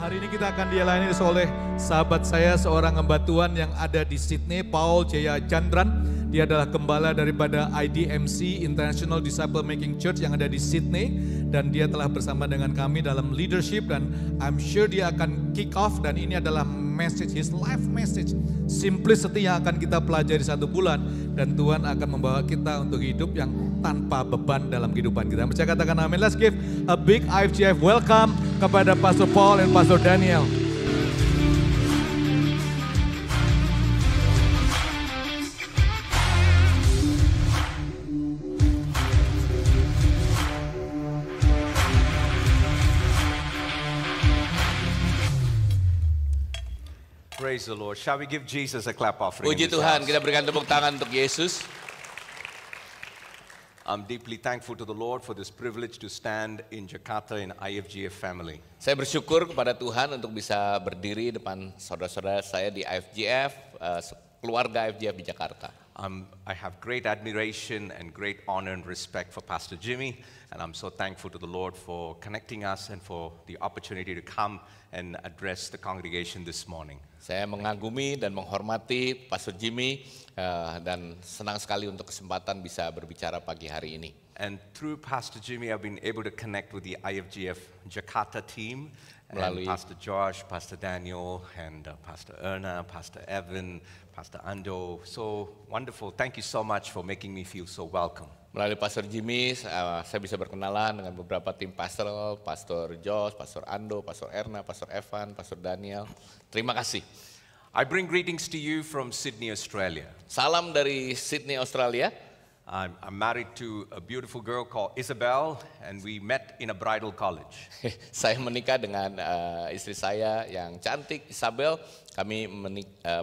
Hari ini kita akan dilayani oleh sahabat saya, seorang hamba Tuhan yang ada di Sydney, Paul Jaya Chandran. Dia adalah gembala daripada IDMC, International Disciple Making Church yang ada di Sydney. Dan dia telah bersama dengan kami dalam leadership dan I'm sure dia akan kick off. Dan ini adalah message, his life message, simplicity yang akan kita pelajari 1 bulan. Dan Tuhan akan membawa kita untuk hidup yang tanpa beban dalam kehidupan kita. Bisa katakan amin. Let's give a big IFGF welcome kepada Pastor Paul dan Pastor Daniel. Praise the Lord. Shall we give Jesus a clap offering? Puji Tuhan, kita berikan tepuk tangan untuk Yesus. I'm deeply thankful to the Lord for this privilege to stand in Jakarta in IFGF family. Saya bersyukur kepada Tuhan untuk bisa berdiri depan saudara-saudara saya di IFGF, keluarga IFGF di Jakarta. I have great admiration and great honor and respect for Pastor Jimmy, and I'm so thankful to the Lord for connecting us and for the opportunity to come and address the congregation this morning. Saya mengagumi dan menghormati Pastor Jimmy dan senang sekali untuk kesempatan bisa berbicara pagi hari ini. And through Pastor Jimmy, I've been able to connect with the IFGF Jakarta team, and Pastor Josh, Pastor Daniel, and Pastor Erna, Pastor Evan, Pastor Ando. So wonderful. Thank you so much for making me feel so welcome. Melalui Pastor Jimmy, saya bisa berkenalan dengan beberapa tim pastoral, Pastor Josh, Pastor Ando, Pastor Erna, Pastor Evan, Pastor Daniel. Terima kasih. I bring greetings to you from Sydney, Australia. Salam dari Sydney, Australia. I'm married to a beautiful girl called Isabel, and we met in a bridal college. Saya menikah dengan istri saya yang cantik, Isabel. Kami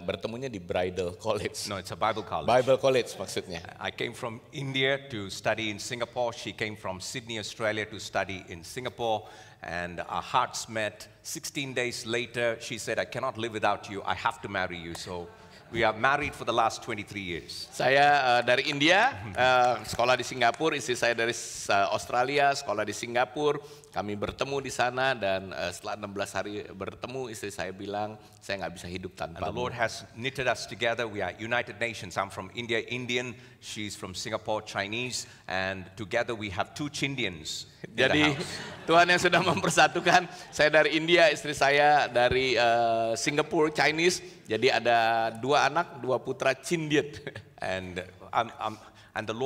bertemunya di Bridal College. No, it's a Bible college. Bible College maksudnya. I came from India to study in Singapore. She came from Sydney, Australia to study in Singapore. And our hearts met. 16 days later, she said, I cannot live without you. I have to marry you. So we are married for the last 23 years. Saya dari India, sekolah di Singapura. Istri saya dari Australia, sekolah di Singapura. Kami bertemu di sana dan setelah 16 hari bertemu, istri saya bilang, saya nggak bisa hidup tanpa. And the Lord has knitted us together. We are United Nations. I'm from India, Indian. She's from Singapore, Chinese. And together we have 2 Chindians. Jadi Tuhan yang sudah mempersatukan. Saya dari India, istri saya dari Singapura, Chinese. Jadi ada 2 anak, 2 putra Chindian. And the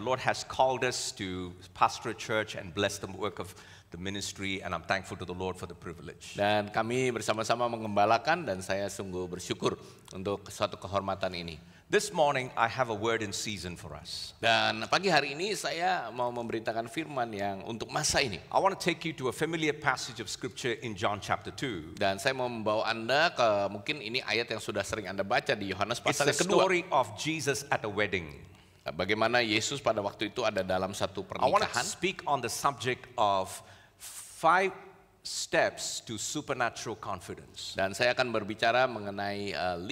Lord has called us to pastor a church and bless the work of the ministry, and I'm thankful to the Lord for the privilege. Dan kami bersama-sama mengembalakan dan saya sungguh bersyukur untuk suatu kehormatan ini. This morning I have a word in season for us. Dan pagi hari ini saya mau memberitakan firman yang untuk masa ini. I want to take you to a familiar passage of scripture in John chapter 2. Dan saya mau membawa Anda ke mungkin ini ayat yang sudah sering Anda baca di Yohanes pasal It's the kedua. story of Jesus at a wedding. Bagaimana Yesus pada waktu itu ada dalam satu I want to pernikahan. speak on the subject of 5 steps to supernatural confidence. Dan saya akan berbicara mengenai 5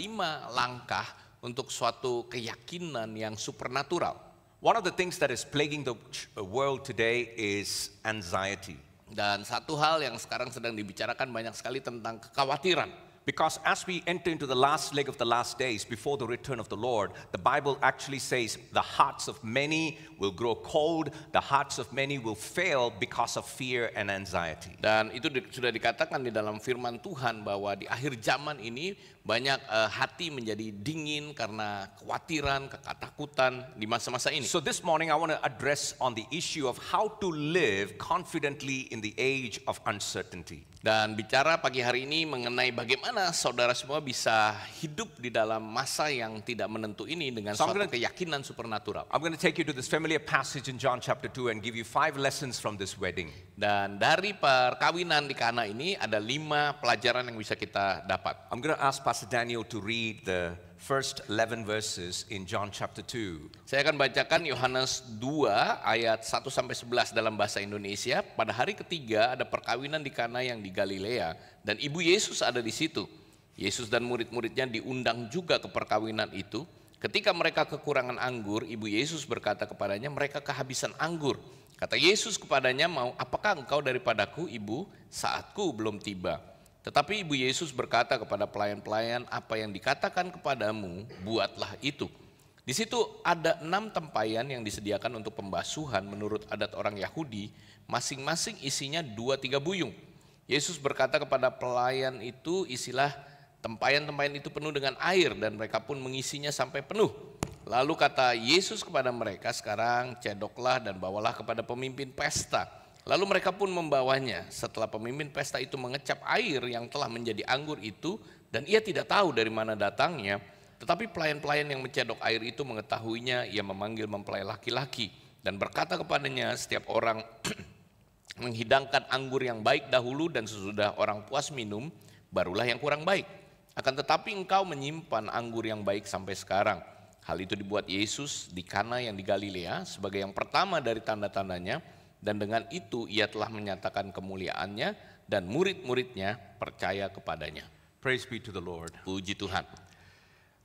langkah untuk suatu keyakinan yang supernatural. One of the things that is plaguing the world today is anxiety. Dan satu hal yang sekarang sedang dibicarakan banyak sekali tentang kekhawatiran. Because as we enter into the last leg of the last days before the return of the Lord, the Bible actually says the hearts of many will grow cold, the hearts of many will fail because of fear and anxiety. Dan itu sudah dikatakan di dalam firman Tuhan bahwa di akhir zaman ini banyak hati menjadi dingin karena kekhawatiran, ketakutan di masa-masa ini. So this morning I want to address on the issue of how to live confidently in the age of uncertainty. Dan bicara pagi hari ini mengenai bagaimana saudara semua bisa hidup di dalam masa yang tidak menentu ini dengan suatu keyakinan supernatural. I'm going to take you to this familiar passage in John chapter 2 and give you 5 lessons from this wedding. Dan dari perkawinan di Kana ini ada 5 pelajaran yang bisa kita dapat. I'm going to ask Pastor Daniel to read the first 11 verses in John chapter 2. Saya akan bacakan Yohanes 2 ayat 1 sampai 11 dalam bahasa Indonesia. Pada hari ketiga ada perkawinan di Kana yang di Galilea dan ibu Yesus ada di situ. Yesus dan murid-muridnya diundang juga ke perkawinan itu. Ketika mereka kekurangan anggur, ibu Yesus berkata kepadanya, mereka kehabisan anggur. Kata Yesus kepadanya, apakah engkau daripadaku, ibu? Saatku belum tiba. Tetapi ibu Yesus berkata kepada pelayan-pelayan, apa yang dikatakan kepadamu, buatlah itu. Di situ ada 6 tempayan yang disediakan untuk pembasuhan menurut adat orang Yahudi, masing-masing isinya 2-3 buyung. Yesus berkata kepada pelayan itu, isilah tempayan-tempayan itu penuh dengan air, dan mereka pun mengisinya sampai penuh. Lalu kata Yesus kepada mereka, sekarang cedoklah dan bawalah kepada pemimpin pesta. Lalu mereka pun membawanya. Setelah pemimpin pesta itu mengecap air yang telah menjadi anggur itu, dan ia tidak tahu dari mana datangnya, tetapi pelayan-pelayan yang mencedok air itu mengetahuinya, ia memanggil mempelai laki-laki dan berkata kepadanya, setiap orang menghidangkan anggur yang baik dahulu, dan sesudah orang puas minum, barulah yang kurang baik. Akan tetapi engkau menyimpan anggur yang baik sampai sekarang. Hal itu dibuat Yesus di Kana yang di Galilea sebagai yang pertama dari tanda-tandanya, dan dengan itu ia telah menyatakan kemuliaannya, dan murid-muridnya percaya kepadanya. Praise be to the Lord. Puji Tuhan.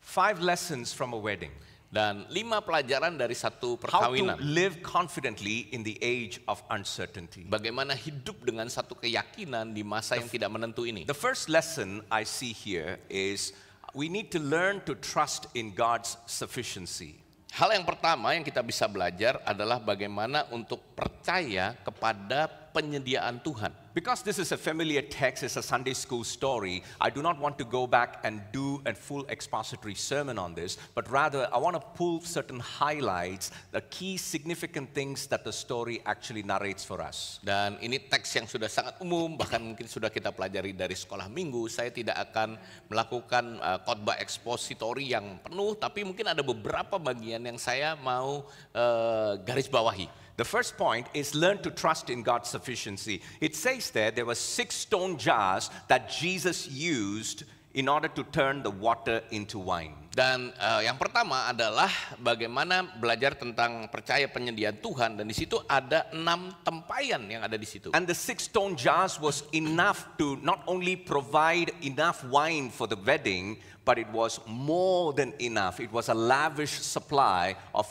5 lessons from a wedding. Dan 5 pelajaran dari satu How to perkawinan. live confidently in the age of uncertainty. Bagaimana hidup dengan satu keyakinan di masa yang tidak menentu ini. The first lesson I see here is we need to learn to trust in God's sufficiency. Hal yang pertama yang kita bisa belajar adalah bagaimana untuk percaya kepada penyediaan Tuhan. Because this is a familiar text, it's a Sunday school story, I do not want to go back and do a full expository sermon on this, but rather I want to pull certain highlights, the key significant things that the story actually narrates for us. Dan ini teks yang sudah sangat umum, bahkan mungkin sudah kita pelajari dari sekolah minggu. Saya tidak akan melakukan khotbah ekspositori yang penuh, tapi mungkin ada beberapa bagian yang saya mau garis bawahi. The first point is learn to trust in God's sufficiency. It says there were 6 stone jars that Jesus used in order to turn the water into wine. Dan yang pertama adalah bagaimana belajar tentang percaya penyediaan Tuhan, dan di situ ada 6 tempayan yang ada di situ. And the 6 stone jars was enough to not only provide enough wine for the wedding, but it was more than enough. It was a lavish supply of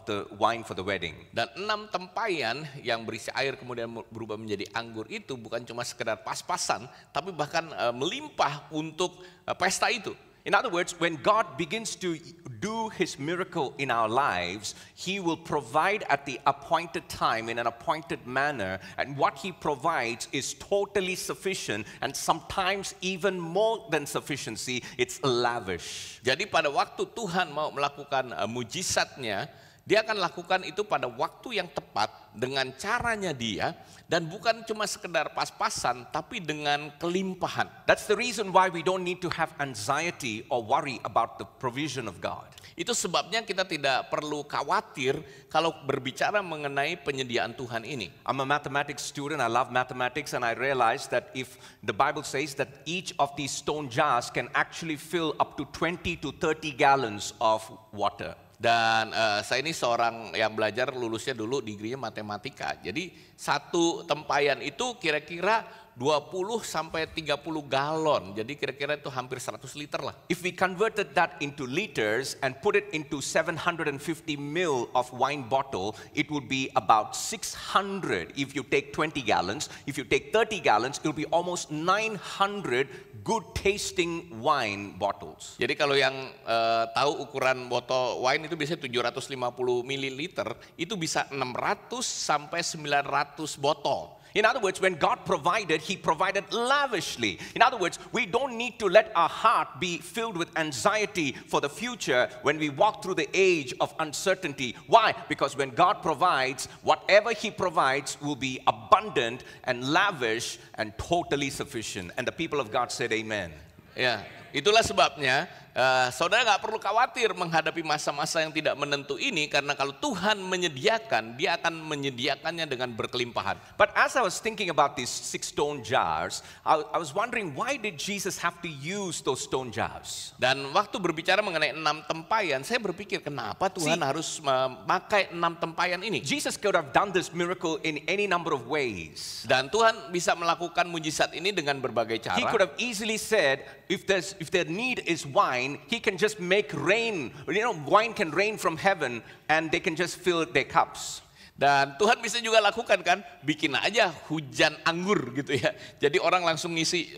the wine for the wedding. Dan 6 tempayan yang berisi air kemudian berubah menjadi anggur itu bukan cuma sekedar pas-pasan, tapi bahkan melimpah untuk pesta itu. In other words, when God begins to do His miracle in our lives, He will provide at the appointed time in an appointed manner, and what He provides is totally sufficient, and sometimes even more than sufficiency, it's lavish. Jadi pada waktu Tuhan mau melakukan mujizatnya, Dia akan lakukan itu pada waktu yang tepat dengan caranya Dia, dan bukan cuma sekedar pas-pasan tapi dengan kelimpahan. That's the reason why we don't need to have anxiety or worry about the provision of God. Itu sebabnya kita tidak perlu khawatir kalau berbicara mengenai penyediaan Tuhan ini. I'm a mathematics student, I love mathematics, and I realized that if the Bible says that each of these stone jars can actually fill up to 20 to 30 gallons of water. Dan saya ini seorang yang belajar, lulusnya dulu digrinya matematika. Jadi satu tempayan itu kira-kira 20 sampai 30 galon. Jadi kira-kira itu hampir 100 liter lah. If we converted that into liters and put it into 750 ml of wine bottle, it would be about 600 if you take 20 gallons. If you take 30 gallons, it will be almost 900 good tasting wine bottles. Jadi kalau yang tahu ukuran botol wine itu biasanya 750 ml, itu bisa 600 sampai 900 botol. In other words, when God provided, He provided lavishly. In other words, we don't need to let our heart be filled with anxiety for the future when we walk through the age of uncertainty. Why? Because when God provides, whatever He provides will be abundant and lavish and totally sufficient. And the people of God said, Amen. Ya, itulah sebabnya saudara nggak perlu khawatir menghadapi masa-masa yang tidak menentu ini, karena kalau Tuhan menyediakan, Dia akan menyediakannya dengan berkelimpahan. But as I was thinking about these 6 stone jars, I was wondering, why did Jesus have to use those stone jars? Dan waktu berbicara mengenai 6 tempayan, saya berpikir kenapa Tuhan harus memakai 6 tempayan ini? Jesus could have done this miracle in any number of ways. Dan Tuhan bisa melakukan mujizat ini dengan berbagai cara. He could have easily said, if their need is wine, He can just make rain. You know, wine can rain from heaven and they can just fill their cups. Dan Tuhan bisa juga lakukan kan, bikin aja hujan anggur gitu ya. Jadi orang langsung ngisi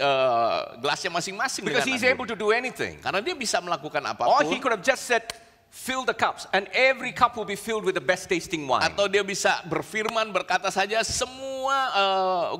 gelasnya masing-masing Because dengan he's anggur. able to do anything. Karena dia bisa melakukan Or apapun. he could have just said, fill the cups, and every cup will be filled with the best tasting wine. Atau dia bisa berfirman, berkata saja semua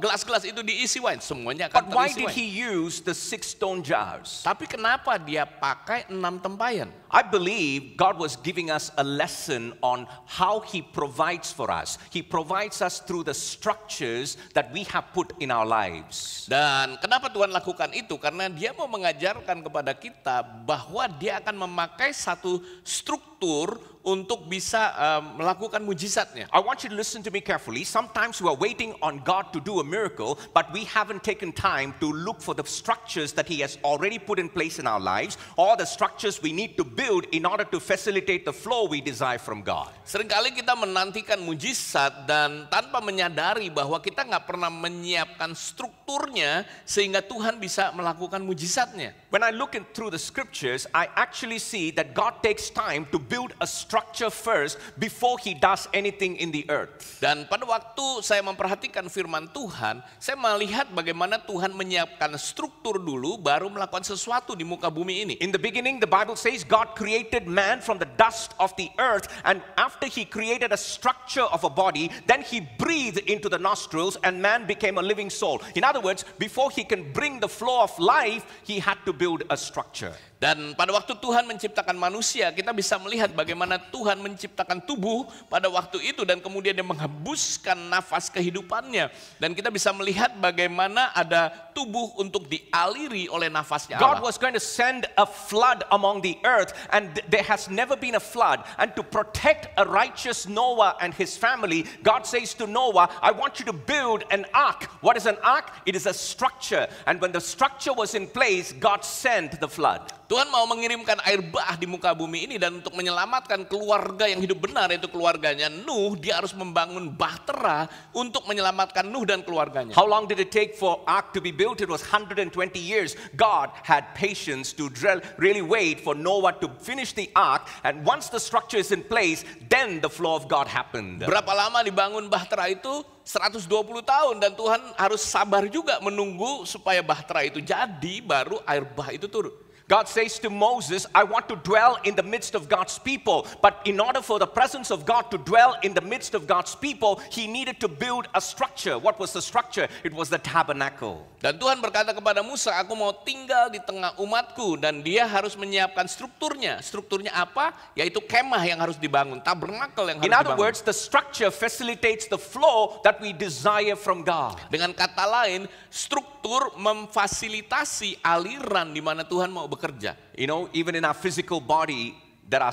gelas-gelas itu diisi wine. Semuanya akan But why terisi did wine. he use the 6 stone jars? Tapi kenapa dia pakai 6 tempayan? I believe God was giving us a lesson on how He provides for us. He provides us through the structures that we have put in our lives. Dan kenapa Tuhan lakukan itu? Karena dia mau mengajarkan kepada kita bahwa dia akan memakai satu struktur untuk bisa melakukan mujizatnya. I want you to listen to me carefully. Sometimes we are waiting on God to do a miracle, but we haven't taken time to look for the structures that He has already put in place in our lives, or the structures we need to build in order to facilitate the flow we desire from God. Seringkali kita menantikan mujizat dan tanpa menyadari bahwa kita nggak pernah menyiapkan strukturnya sehingga Tuhan bisa melakukan mujizatnya. When I look through the scriptures, I actually see that God takes time to build a structure first before He does anything in the earth. Dan pada waktu saya memperhatikan firman Tuhan, saya melihat bagaimana Tuhan menyiapkan struktur dulu baru melakukan sesuatu di muka bumi ini. In the beginning, the Bible says God created man from the dust of the earth, and after He created a structure of a body, then He breathed into the nostrils and man became a living soul. In other words, before He can bring the flow of life, He had to build a structure. Dan pada waktu Tuhan menciptakan manusia, kita bisa melihat bagaimana Tuhan menciptakan tubuh pada waktu itu dan kemudian dia menghembuskan nafas kehidupannya. Dan kita bisa melihat bagaimana ada tubuh untuk dialiri oleh nafasnya God Allah. was going to send a flood among the earth, and there has never been a flood. And to protect a righteous Noah and his family, God says to Noah, I want you to build an ark. What is an ark? It is a structure. And when the structure was in place, God sent the flood. Tuhan mau mengirimkan air bah di muka bumi ini dan untuk menyelamatkan keluarga yang hidup benar, yaitu keluarganya Nuh, dia harus membangun bahtera untuk menyelamatkan Nuh dan keluarganya. How long did it take for ark to be built? It was 120 years. God had patience to really wait for Noah to finish the ark, and once the structure is in place, then the flow of God happened. Berapa lama dibangun bahtera itu? 120 tahun, dan Tuhan harus sabar juga menunggu supaya bahtera itu jadi, baru air bah itu turun. God says to Moses, I want to dwell in the midst of God's people. But in order for the presence of God to dwell in the midst of God's people, He needed to build a structure. What was the structure? It was the tabernacle. Dan Tuhan berkata kepada Musa, aku mau tinggal di tengah umatku, dan dia harus menyiapkan strukturnya. Strukturnya apa? Yaitu kemah yang harus dibangun, tabernakel yang harus In other dibangun. words, the structure facilitates the flow that we desire from God. Dengan kata lain, struktur memfasilitasi aliran di mana Tuhan mau bekerja. You know, even in our physical body, there are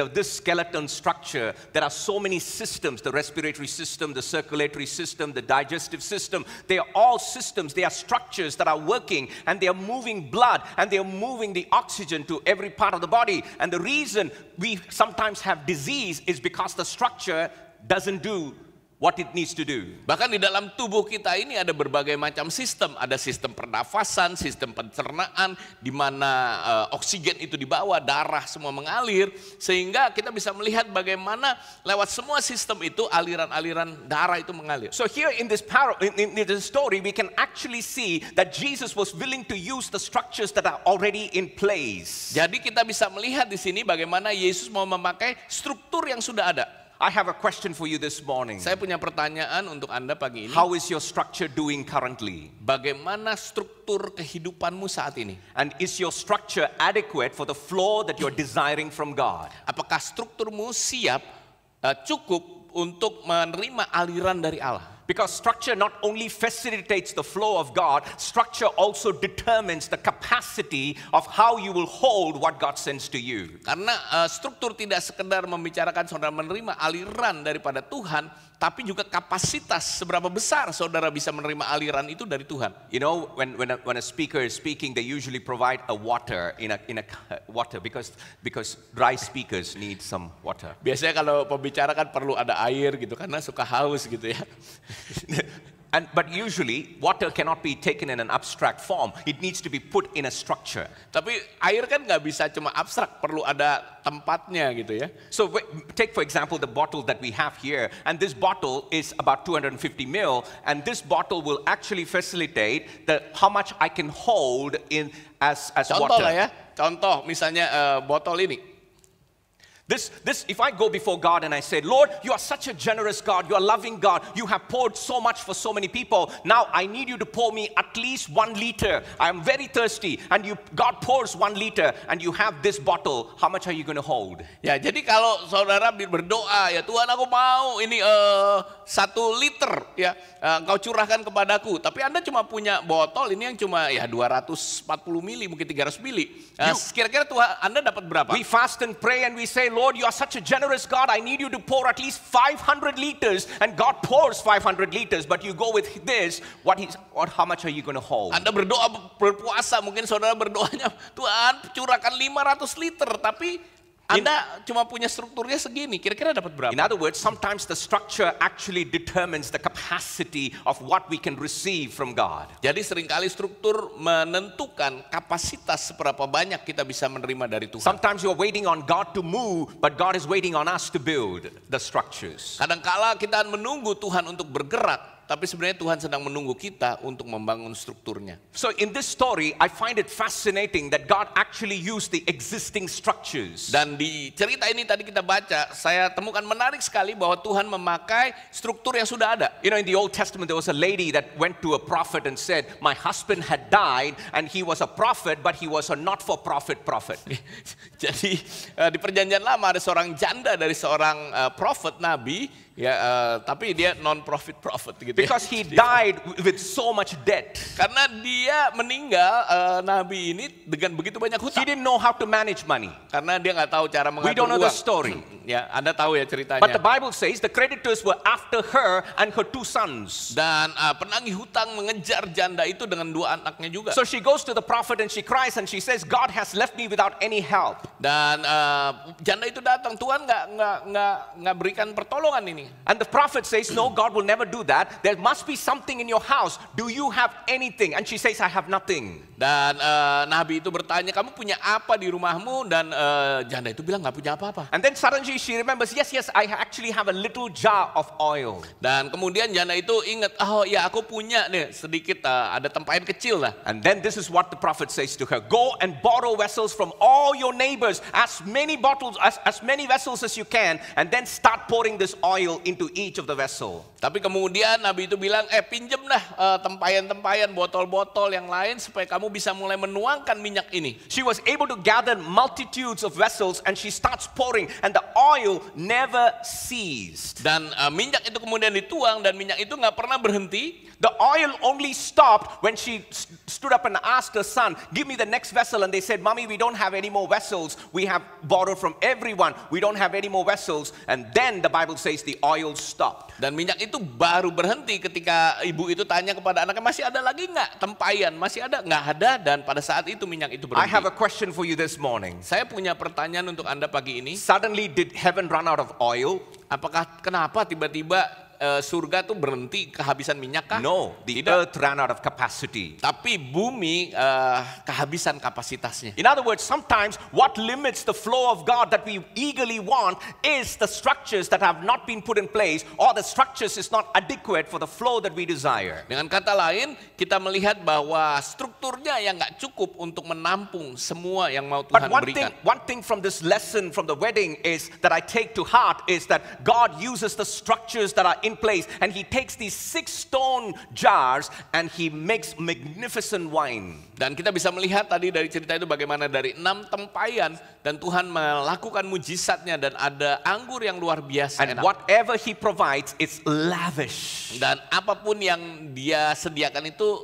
this skeleton structure. There are so many systems: the respiratory system, the circulatory system, the digestive system. They are all systems. They are structures that are working, and they are moving blood, and they are moving the oxygen to every part of the body. And the reason we sometimes have disease is because the structure doesn't do what it needs to do. Bahkan di dalam tubuh kita ini ada berbagai macam sistem. Ada sistem pernafasan, sistem pencernaan, di mana oksigen itu dibawa, darah semua mengalir, sehingga kita bisa melihat bagaimana lewat semua sistem itu aliran-aliran darah itu mengalir. So here in this in this story, we can actually see that Jesus was willing to use the structures that are already in place. Jadi kita bisa melihat di sini bagaimana Yesus mau memakai struktur yang sudah ada. I have a question for you this morning. Saya punya pertanyaan untuk Anda pagi ini. How is your structure doing currently? Bagaimana struktur kehidupanmu saat ini? And is your structure adequate for the flow that you're desiring from God? Apakah strukturmu siap, cukup untuk menerima aliran dari Allah? Because structure not only facilitates the flow of God, structure also determines the capacity of how you will hold what God sends to you. Karena struktur tidak sekedar membicarakan saudara menerima aliran daripada Tuhan, tapi juga kapasitas seberapa besar saudara bisa menerima aliran itu dari Tuhan. You know, when a speaker is speaking, they usually provide a water in a water because dry speakers need some water. Biasanya kalau pembicara kan perlu ada air gitu karena suka haus gitu ya. But usually, water cannot be taken in an abstract form. It needs to be put in a structure. Tapi air kan nggak bisa cuma abstrak, perlu ada tempatnya gitu ya. So take for example the bottle that we have here, and this bottle is about 250 ml, and this bottle will actually facilitate how much I can hold in as Contoh water. lah ya, contoh misalnya botol ini. This, if I go before God and I say, Lord, you are such a generous God, you are loving God, you have poured so much for so many people, now I need you to pour me at least 1 liter. I am very thirsty, and God pours 1 liter, and you have this bottle, how much are you going to hold? Ya, jadi kalau saudara berdoa, ya Tuhan aku mau ini 1 liter ya, Engkau curahkan kepadaku. Tapi Anda cuma punya botol ini yang cuma ya 240 mili, mungkin 300 mili. Kira-kira Tuhan Anda dapat berapa? We fast and pray and we say, Lord, you are such a generous God, I need you to pour at least 500 liters, and God pours 500 liters, but you go with this, how much are you going to hold? Anda berdoa berpuasa, mungkin saudara berdoanya, Tuhan curahkan 500 liter, tapi Anda cuma punya strukturnya segini, kira-kira dapat berapa? In other words, sometimes the structure actually determines the capacity of what we can receive from God. Jadi seringkali struktur menentukan kapasitas seberapa banyak kita bisa menerima dari Tuhan. Sometimes you're waiting on God to move, but God is waiting on us to build the structures. Kadangkala kita menunggu Tuhan untuk bergerak, tapi sebenarnya Tuhan sedang menunggu kita untuk membangun strukturnya. So in this story, I find it fascinating that God actually used the existing structures. Dan di cerita ini tadi kita baca, saya temukan menarik sekali bahwa Tuhan memakai struktur yang sudah ada. You know, in the Old Testament, there was a lady that went to a prophet and said, my husband had died, and he was a prophet, but he was a not-for-profit prophet. Jadi di perjanjian lama ada seorang janda dari seorang prophet, nabi, ya, tapi dia non-profit prophet gitu. Because he died with so much debt. Karena dia meninggal, nabi ini dengan begitu banyak He hutang. didn't know how to manage money. Karena dia nggak tahu cara mengatur We don't know uang. the story. Ya, Anda tahu ya ceritanya. But the Bible says the creditors were after her and her 2 sons. Dan penagih hutang mengejar janda itu dengan 2 anaknya juga. So she goes to the prophet and she cries and she says, God has left me without any help. Dan janda itu datang, Tuhan nggak berikan pertolongan ini. And the prophet says, no, God will never do that. There must be something in your house. Do you have anything? And she says, I have nothing. Dan nabi itu bertanya, kamu punya apa di rumahmu? Dan janda itu bilang nggak punya apa-apa. And then suddenly she remembers, yes, I actually have a little jar of oil. Dan kemudian janda itu ingat, oh ya aku punya nih sedikit, ada tempayan kecil lah. And then this is what the prophet says to her, go and borrow vessels from all your neighbors, as many vessels as you can, and then start pouring this oil into each of the vessel. Tapi kemudian nabi itu bilang, pinjem dah tempayan-tempayan, botol-botol yang lain supaya kamu bisa mulai menuangkan minyak ini. She was able to gather multitudes of vessels and she starts pouring, and the oil never ceased. Dan minyak itu kemudian dituang, dan minyak itu nggak pernah berhenti. The oil only stopped when she stood up and asked her son, give me the next vessel. And they said, Mommy, we don't have any more vessels. We have borrowed from everyone. We don't have any more vessels. And then the Bible says the oil stopped. Dan minyak itu baru berhenti ketika ibu itu tanya kepada anaknya, masih ada lagi nggak tempayan? Masih ada? Nggak ada. Dan pada saat itu minyak itu berhenti. I have a question for you this morning. Saya punya pertanyaan untuk Anda pagi ini. Suddenly did heaven run out of oil? Kenapa tiba-tiba surga tuh berhenti kehabisan minyak kah? No, the earth ran out of capacity. Tapi bumi kehabisan kapasitasnya. In other words, sometimes what limits the flow of God that we eagerly want is the structures that have not been put in place, or the structures is not adequate for the flow that we desire. Dengan kata lain, kita melihat bahwa strukturnya yang nggak cukup untuk menampung semua yang mau Tuhan But berikan. one thing from this lesson from the wedding is that I take to heart is that God uses the structures that are in place, and he takes these 6 stone jars and he makes magnificent wine. Dan kita bisa melihat tadi dari cerita itu bagaimana dari 6 tempayan dan Tuhan melakukan mujizatnya, dan ada anggur yang luar biasa And enak. whatever he provides, it's lavish. Dan apapun yang dia sediakan itu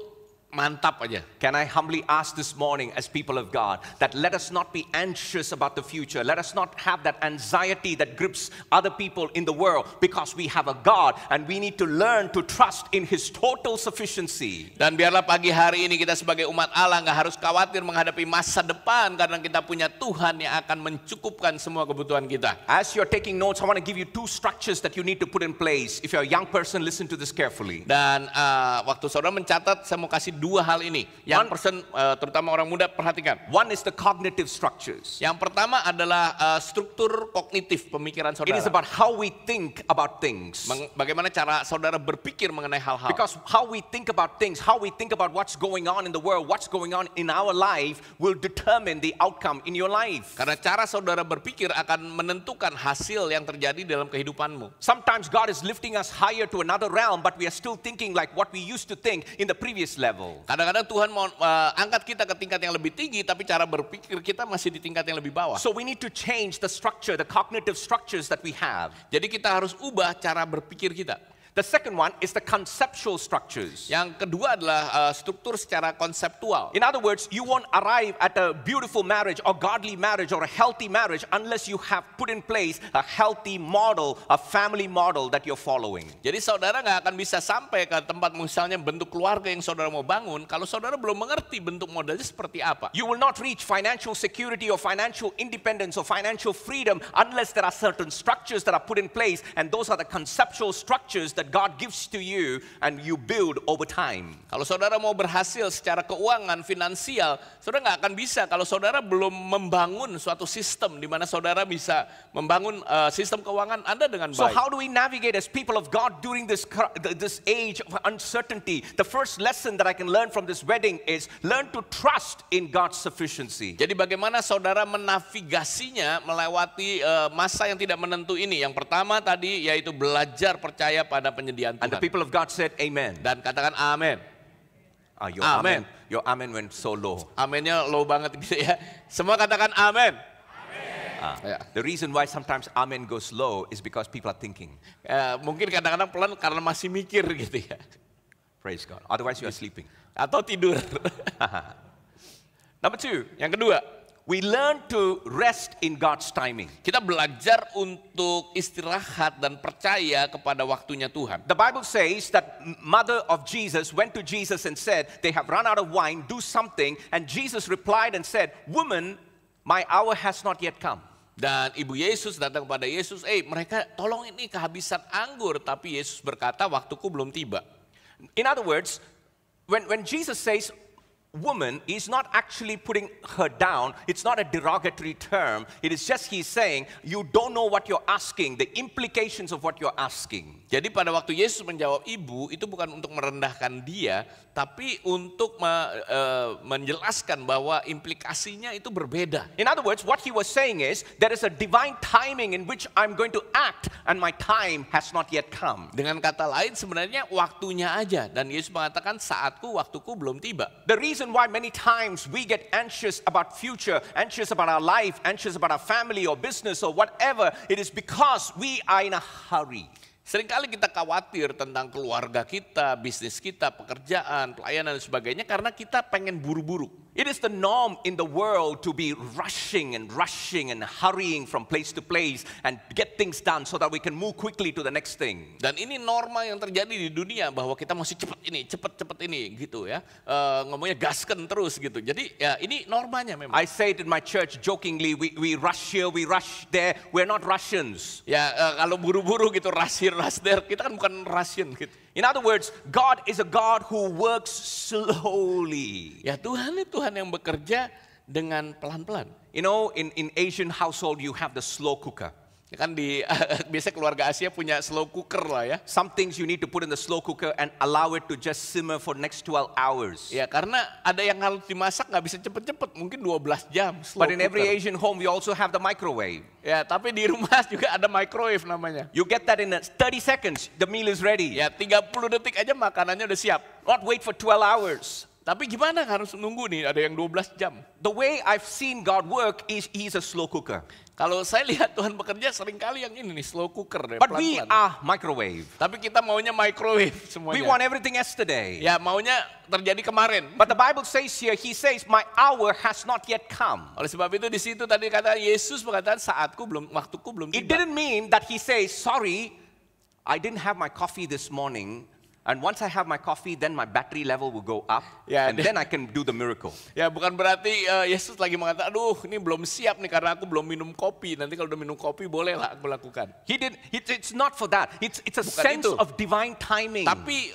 mantap aja. Can I humbly ask this morning as people of God that let us not be anxious about the future. Let us not have that anxiety that grips other people in the world because we have a God and we need to learn to trust in His total sufficiency. Dan biarlah pagi hari ini kita sebagai umat Allah nggak harus khawatir menghadapi masa depan karena kita punya Tuhan yang akan mencukupkan semua kebutuhan kita. As you're taking notes, I want to give you 2 structures that you need to put in place. If you're a young person, listen to this carefully. Dan waktu saudara mencatat, saya mau kasih 2 hal ini. Yang terutama orang muda perhatikan. One is the cognitive structures. Yang pertama adalah struktur kognitif pemikiran It is saudara. about how we think about things. Bagaimana cara saudara berpikir mengenai hal-hal. Because how we think about things, how we think about what's going on in the world, what's going on in our life will determine the outcome in your life. Karena cara saudara berpikir akan menentukan hasil yang terjadi dalam kehidupanmu. Sometimes God is lifting us higher to another realm, but we are still thinking like what we used to think in the previous level. Kadang-kadang Tuhan mau angkat kita ke tingkat yang lebih tinggi, tapi cara berpikir kita masih di tingkat yang lebih bawah. So we need to change the structure, the cognitive structures that we have. Jadi kita harus ubah cara berpikir kita. The second one is the conceptual structures. Yang kedua adalah struktur secara konseptual. In other words, you won't arrive at a beautiful marriage or godly marriage or a healthy marriage unless you have put in place a healthy model, a family model that you're following. Jadi saudara nggak akan bisa sampai ke tempat misalnya bentuk keluarga yang saudara mau bangun kalau saudara belum mengerti bentuk modelnya seperti apa. You will not reach financial security or financial independence or financial freedom unless there are certain structures that are put in place, and those are the conceptual structures that God gives to you and you build over time. Kalau saudara mau berhasil secara keuangan, finansial, saudara nggak akan bisa kalau saudara belum membangun suatu sistem di mana saudara bisa membangun sistem keuangan Anda dengan baik. So how do we navigate as people of God during this age of uncertainty? The first lesson that I can learn from this wedding is learn to trust in God's sufficiency. Jadi bagaimana saudara menavigasinya melewati masa yang tidak menentu ini? Yang pertama tadi yaitu belajar percaya pada penyediaan And the Tuhan. people of God said amen. Dan katakan amin. Your Amen. Your amen went so low. Aminnya low banget gitu ya. Semua katakan amin. Ya. The reason why sometimes amen goes low is because people are thinking. Mungkin kadang-kadang pelan karena masih mikir gitu ya. Praise God. Otherwise you are sleeping. Atau tidur. Number 2, Yang kedua, we learn to rest in God's timing. kita belajar untuk istirahat dan percaya kepada waktunya Tuhan. The Bible says that mother of Jesus went to Jesus and said, they have run out of wine, do something. And Jesus replied and said, woman, my hour has not yet come. Dan Ibu Yesus datang kepada Yesus, mereka tolong ini kehabisan anggur. Tapi Yesus berkata, waktuku belum tiba. In other words, when Jesus says, woman, he's not actually putting her down. It's not a derogatory term. It is just he's saying, you don't know what you're asking, the implications of what you're asking. Jadi pada waktu Yesus menjawab ibu, itu bukan untuk merendahkan dia, tapi untuk menjelaskan bahwa implikasinya itu berbeda. In other words, what he was saying is, there is a divine timing in which I'm going to act and my time has not yet come. Dengan kata lain sebenarnya waktunya aja. Dan Yesus mengatakan saatku, waktuku belum tiba. The reason why many times we get anxious about future, anxious about our life, anxious about our family or business or whatever, it is because we are in a hurry. Seringkali kita khawatir tentang keluarga kita, bisnis kita, pekerjaan, pelayanan dan sebagainya karena kita pengen buru-buru. It is the norm in the world to be rushing and hurrying from place to place and get things done so that we can move quickly to the next thing. Dan ini norma yang terjadi di dunia bahwa kita mesti cepat ini gitu ya. Ngomongnya gasken terus gitu. Jadi ya ini normanya memang. I say it in my church jokingly, we rush here, we rush there, we're not Russians. Ya kalau buru-buru gitu, rush here, rush there, kita kan bukan Russian gitu. In other words, God is a God who works slowly. Ya Tuhan itu Tuhan yang bekerja dengan pelan-pelan. You know, in Asian household you have the slow cooker. Kan biasa keluarga Asia punya slow cooker lah ya. Some things you need to put in the slow cooker and allow it to just simmer for next 12 hours. Ya karena ada yang harus dimasak nggak bisa cepet-cepet, mungkin 12 jam. But in every Asian home we also have the microwave. Ya tapi di rumah juga ada microwave namanya. You get that in 30 seconds, the meal is ready. Ya 30 detik aja makanannya udah siap. Not wait for 12 hours. Tapi gimana harus nunggu nih, ada yang 12 jam. The way I've seen God work is He's a slow cooker. Kalau saya lihat Tuhan bekerja seringkali yang ini nih, slow cooker deh, But we pelan-pelan. are microwave. Tapi kita maunya microwave We semuanya. want everything yesterday. Ya maunya terjadi kemarin. But the Bible says here, He says, my hour has not yet come. Oleh sebab itu di situ tadi kata Yesus mengatakan waktuku belum It tiba. didn't mean that He says, sorry, I didn't have my coffee this morning. And once I have my coffee, then my battery level will go up. Yeah, And then I can do the miracle. Ya bukan berarti Yesus lagi mengatakan, aduh ini belum siap nih karena aku belum minum kopi. Nanti kalau udah minum kopi bolehlah aku lakukan. It's not for that. It's a Bukan sense itu. of divine timing. Tapi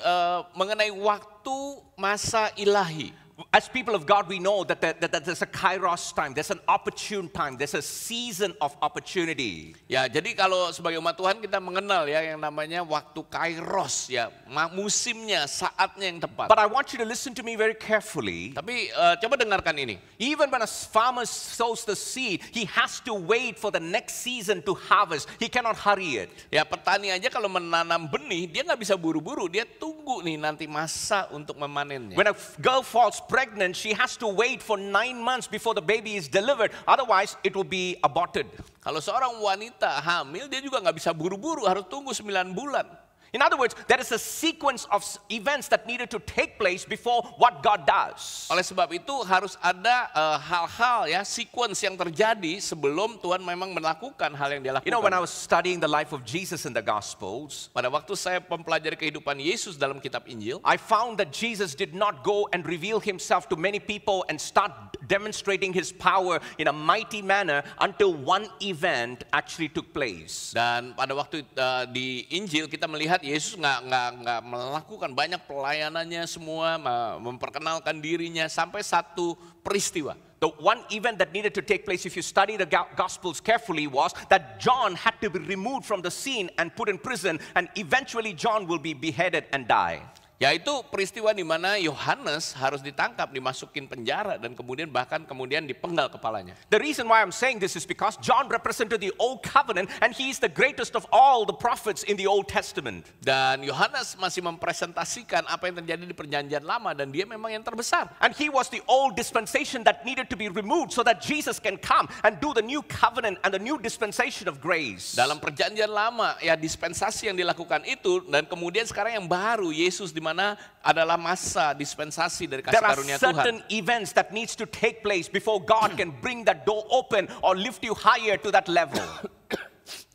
mengenai waktu masa ilahi. As people of God, we know that there's a kairos time, there's an opportune time, there's a season of opportunity. Ya, jadi kalau sebagai umat Tuhan kita mengenal ya yang namanya waktu kairos ya, musimnya, saatnya yang tepat. But I want you to listen to me very carefully. Tapi coba dengarkan ini. Even when a farmer sows the seed, he has to wait for the next season to harvest. He cannot hurry it. Ya petani aja kalau menanam benih, dia nggak bisa buru-buru, dia tunggu nih nanti masa untuk memanennya. When a girl falls pregnant, she has to wait for 9 months before the baby is delivered. Otherwise, it will be aborted. Kalau seorang wanita hamil, dia juga nggak bisa buru-buru, harus tunggu 9 bulan. In other words, there is a sequence of events that needed to take place before what God does. Oleh sebab itu harus ada hal-hal ya, sequence yang terjadi sebelum Tuhan memang melakukan hal yang dia lakukan. You know, when I was studying the life of Jesus in the Gospels, Pada waktu saya mempelajari kehidupan Yesus dalam kitab Injil, I found that Jesus did not go and reveal himself to many people and start demonstrating his power in a mighty manner until one event actually took place. dan pada waktu di Injil kita melihat Yesus nggak melakukan banyak pelayanannya semua, memperkenalkan dirinya sampai satu peristiwa. The one event that needed to take place, if you study the Gospels carefully, was that John had to be removed from the scene and put in prison, and eventually John will be beheaded and die. Yaitu peristiwa di mana Yohanes harus ditangkap, dimasukin penjara, dan kemudian dipenggal kepalanya. The reason why I'm saying this is because John represented the Old Covenant, and he is the greatest of all the prophets in the Old Testament. Dan Yohanes masih mempresentasikan apa yang terjadi di perjanjian lama, dan dia memang yang terbesar. And he was the old dispensation that needed to be removed so that Jesus can come and do the new covenant and the new dispensation of grace. Dalam perjanjian lama, ya dispensasi yang dilakukan itu, dan kemudian sekarang yang baru, Yesus di mana adalah masa dispensasi dari kasih There are karunia certain Tuhan. events that needs to take place before God can bring that door open or lift you higher to that level.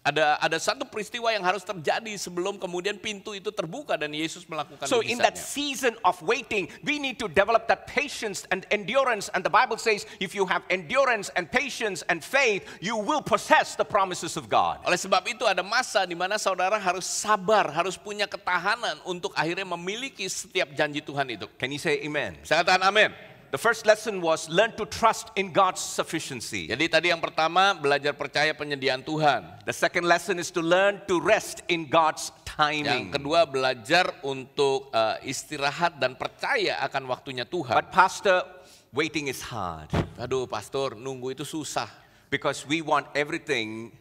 Ada satu peristiwa yang harus terjadi sebelum kemudian pintu itu terbuka dan Yesus melakukan So in that mujizatnya. season of waiting, we need to develop that patience and endurance. And the Bible says, if you have endurance and patience and faith, you will possess the promises of God. Oleh sebab itu ada masa di mana saudara harus sabar, harus punya ketahanan untuk akhirnya memiliki setiap janji Tuhan itu. Can you say amen? Saya katakan amin. The first lesson was learn to trust in God's sufficiency. Jadi tadi yang pertama belajar percaya penyediaan Tuhan. The second lesson is to learn to rest in God's timing. Yang kedua belajar untuk istirahat dan percaya akan waktunya Tuhan. But pastor, waiting is hard Aduh pastor, nunggu itu susah. because we want everything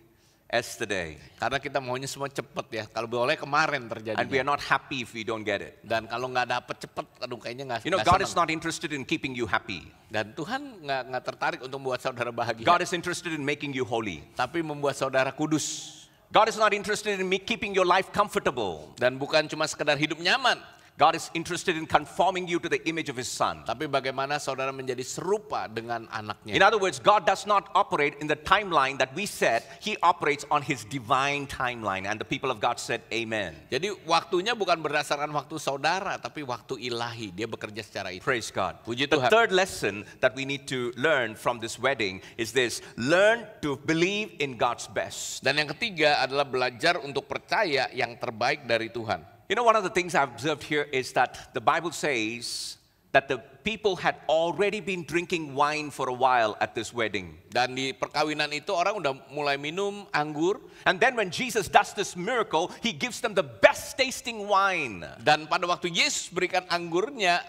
yesterday. Karena kita maunya semua cepet ya. Kalau boleh kemarin And we terjadinya. are not happy if we don't get it. Dan kalau nggak dapet cepet, aduh kayaknya nggak You know, nggak God senang. is not interested in keeping you happy. Dan Tuhan nggak tertarik untuk membuat saudara bahagia. God is interested in making you holy. Tapi membuat saudara kudus. God is not interested in keeping your life comfortable. Dan bukan cuma sekedar hidup nyaman. God is interested in conforming you to the image of His Son. Tapi bagaimana saudara menjadi serupa dengan anaknya. In other words, God does not operate in the timeline that we set. He operates on His divine timeline. And the people of God said, Amen. Jadi waktunya bukan berdasarkan waktu saudara, tapi waktu ilahi. Dia bekerja secara itu. Praise God. Puji The Tuhan. third lesson that we need to learn from this wedding is this: learn to believe in God's best. Dan yang ketiga adalah belajar untuk percaya yang terbaik dari Tuhan. You know, one of the things I've observed here is that the Bible says that the people had already been drinking wine for a while at this wedding. Dan di perkawinan itu orang udah mulai minum anggur. And then when Jesus does this miracle, He gives them the best tasting wine. Dan pada waktu Yesus berikan anggurnya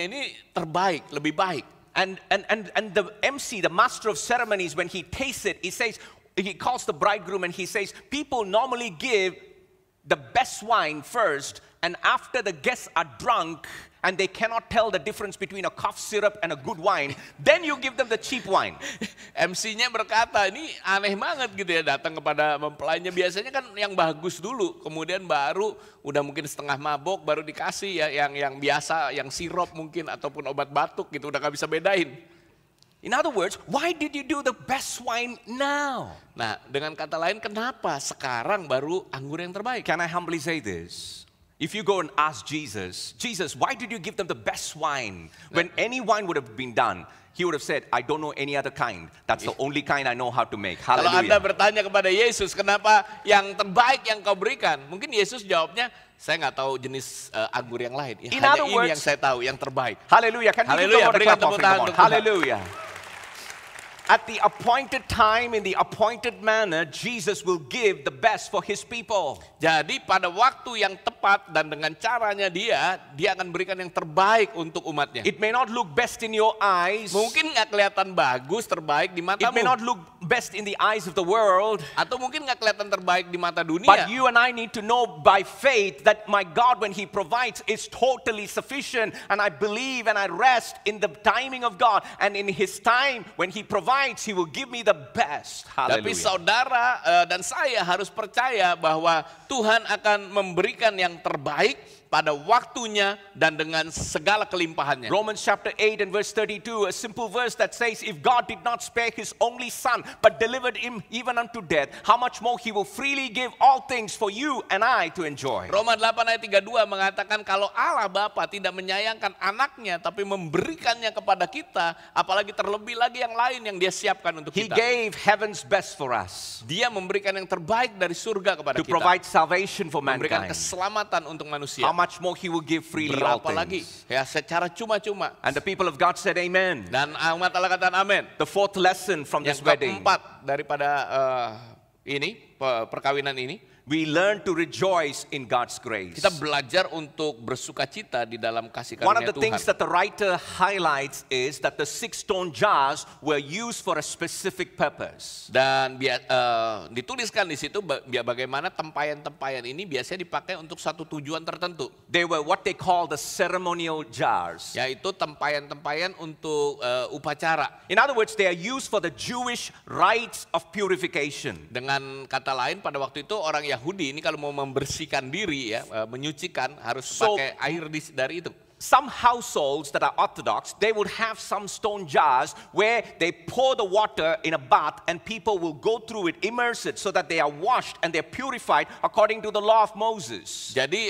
ini terbaik, lebih baik. And the MC, the master of ceremonies, when he tastes it, he calls the bridegroom and he says, people normally give the best wine first and after the guests are drunk and they cannot tell the difference between a cough syrup and a good wine, then you give them the cheap wine. MC-nya berkata, ini aneh banget gitu ya, datang kepada mempelainya. Biasanya kan yang bagus dulu, kemudian baru udah mungkin setengah mabok baru dikasih ya yang biasa, yang sirup mungkin ataupun obat batuk gitu, udah gak bisa bedain. In other words, why did you do the best wine now? Nah, dengan kata lain, kenapa sekarang baru anggur yang terbaik? Can I humbly say this? If you go and ask Jesus, why did you give them the best wine? When any wine would have been done, he would have said, I don't know any other kind. That's the only kind I know how to make. Kalau Anda Hallelujah. bertanya kepada Yesus, kenapa yang terbaik yang kau berikan? Mungkin Yesus jawabnya, saya nggak tahu jenis anggur yang lain. Ya, In hanya other ini words, yang saya tahu, yang terbaik. Hallelujah. Can we give the Hallelujah. Lord a Berikan clap tepuk offering? tangan Come on. untuk Tuhan. Hallelujah. At the appointed time, in the appointed manner, Jesus will give the best for his people. Jadi pada waktu yang tepat dan dengan caranya dia akan berikan yang terbaik untuk umatnya. It may not look best in your eyes. Mungkin nggak kelihatan bagus, terbaik di It may matamu. not look best in the eyes of the world. Atau mungkin nggak kelihatan terbaik di mata dunia. But you and I need to know by faith that my God, when he provides, is totally sufficient. And I believe and I rest in the timing of God. And in his time, when he provides, he will give me the best. Tapi Hallelujah. saudara dan saya harus percaya bahwa Tuhan akan memberikan yang terbaik pada waktunya dan dengan segala kelimpahannya. Romans chapter 8 and verse 32, a simple verse that says, if God did not spare his only son, but delivered him even unto death, how much more he will freely give all things for you and I to enjoy. Roma 8 ayat 32 mengatakan kalau Allah Bapa tidak menyayangkan anaknya tapi memberikannya kepada kita, apalagi terlebih lagi yang lain yang dia siapkan untuk He kita. gave heaven's best for us Dia memberikan yang terbaik dari surga kepada to kita. provide salvation for Memberikan mankind. keselamatan untuk manusia. How much more he will give freely all Berapa lagi? things. Ya, secara cuma-cuma. And the people of God said amen. Dan umat Allah katakan amin. The fourth lesson from Yang this wedding, keempat daripada perkawinan ini, we learn to rejoice in God's grace. kita belajar untuk bersuka cita di dalam kasih One of karunia the Tuhan. things that the writer highlights is that the 6 stone jars were used for a specific purpose. Dan dituliskan di situ bagaimana tempayan-tempayan ini biasanya dipakai untuk satu tujuan tertentu, They were what they call the ceremonial jars. yaitu tempayan-tempayan untuk upacara. In other words, they are used for the Jewish rites of purification. Dengan kata lain, pada waktu itu orang Yahudi ini kalau mau membersihkan diri ya, menyucikan harus So- pakai air dari itu. Some households that are Orthodox, they would have some stone jars where they pour the water in a bath and people will go through it, immerse it so that they are washed and they're purified according to the law of Moses. Jadi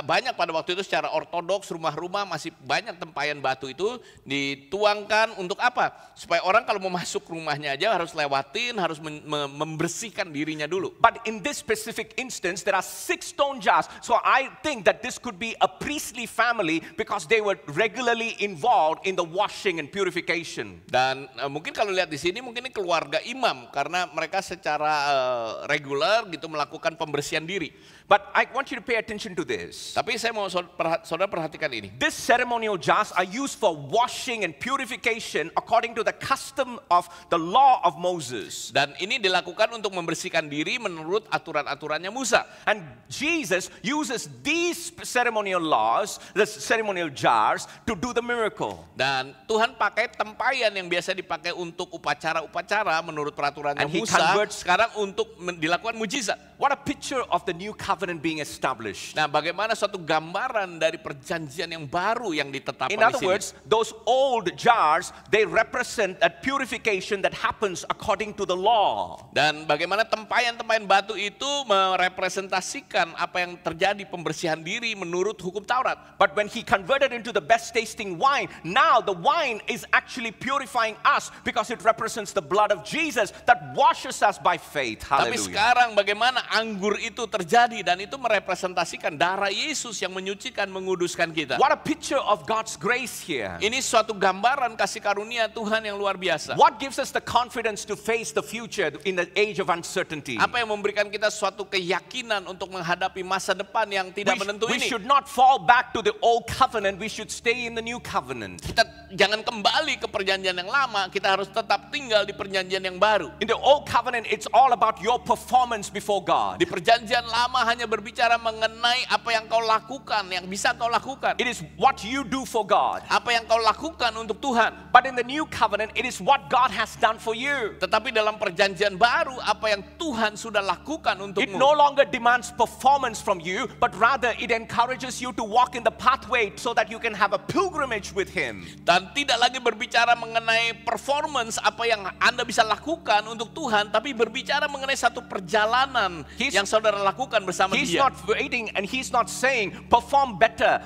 banyak pada waktu itu secara ortodoks rumah-rumah masih banyak tempayan batu itu dituangkan untuk apa? Supaya orang kalau mau masuk rumahnya aja harus lewatin, harus membersihkan dirinya dulu. But in this specific instance, there are 6 stone jars. So I think that this could be a priestly family because they were regularly involved in the washing and purification. Dan mungkin kalau lihat di sini mungkin ini keluarga imam karena mereka secara reguler gitu melakukan pembersihan diri. But I want you to pay attention to this. Tapi saya mau saudara perhatikan ini. These ceremonial jars are used for washing and purification according to the custom of the law of Moses. Dan ini dilakukan untuk membersihkan diri menurut aturan-aturannya Musa. And Jesus uses these ceremonial laws, the ceremonial jars, to do the miracle. Dan Tuhan pakai tempayan yang biasa dipakai untuk upacara-upacara menurut peraturannya And he Musa, converts- sekarang untuk dilakukan mujizat. What a picture of the new covenant being established. Nah, bagaimana suatu gambaran dari perjanjian yang baru yang ditetapkan In di other sini. words, those old jars, they represent that purification that happens according to the law. Dan bagaimana tempayan-tempayan batu itu merepresentasikan apa yang terjadi pembersihan diri menurut hukum Taurat. But when he converted into the best tasting wine, now the wine is actually purifying us because it represents the blood of Jesus that washes us by faith. Tapi Hallelujah. sekarang bagaimana anggur itu terjadi dan itu merepresentasikan darah Yesus yang menyucikan, menguduskan kita. What a picture of God's grace here. Ini suatu gambaran kasih karunia Tuhan yang luar biasa. What gives us the confidence to face the future in the age of uncertainty? Apa yang memberikan kita suatu keyakinan untuk menghadapi masa depan yang tidak menentu We ini. should not fall back to the old covenant covenant, we should stay in the new covenant. Kita jangan kembali ke perjanjian yang lama, kita harus tetap tinggal di perjanjian yang baru. In the old covenant, it's all about your performance before God. Di perjanjian lama hanya berbicara mengenai apa yang kau lakukan, yang bisa kau lakukan. It is what you do for God. Apa yang kau lakukan untuk Tuhan. But in the new covenant, it is what God has done for you. Tetapi dalam perjanjian baru, apa yang Tuhan sudah lakukan It untukmu. no longer demands performance from you, but rather it encourages you to walk in the pathway so that you can have a pilgrimage with Him. Dan tidak lagi berbicara mengenai performance apa yang Anda bisa lakukan untuk Tuhan, tapi berbicara mengenai satu perjalanan yang saudara lakukan bersama He's Dia. not waiting and He's not saying, perform better,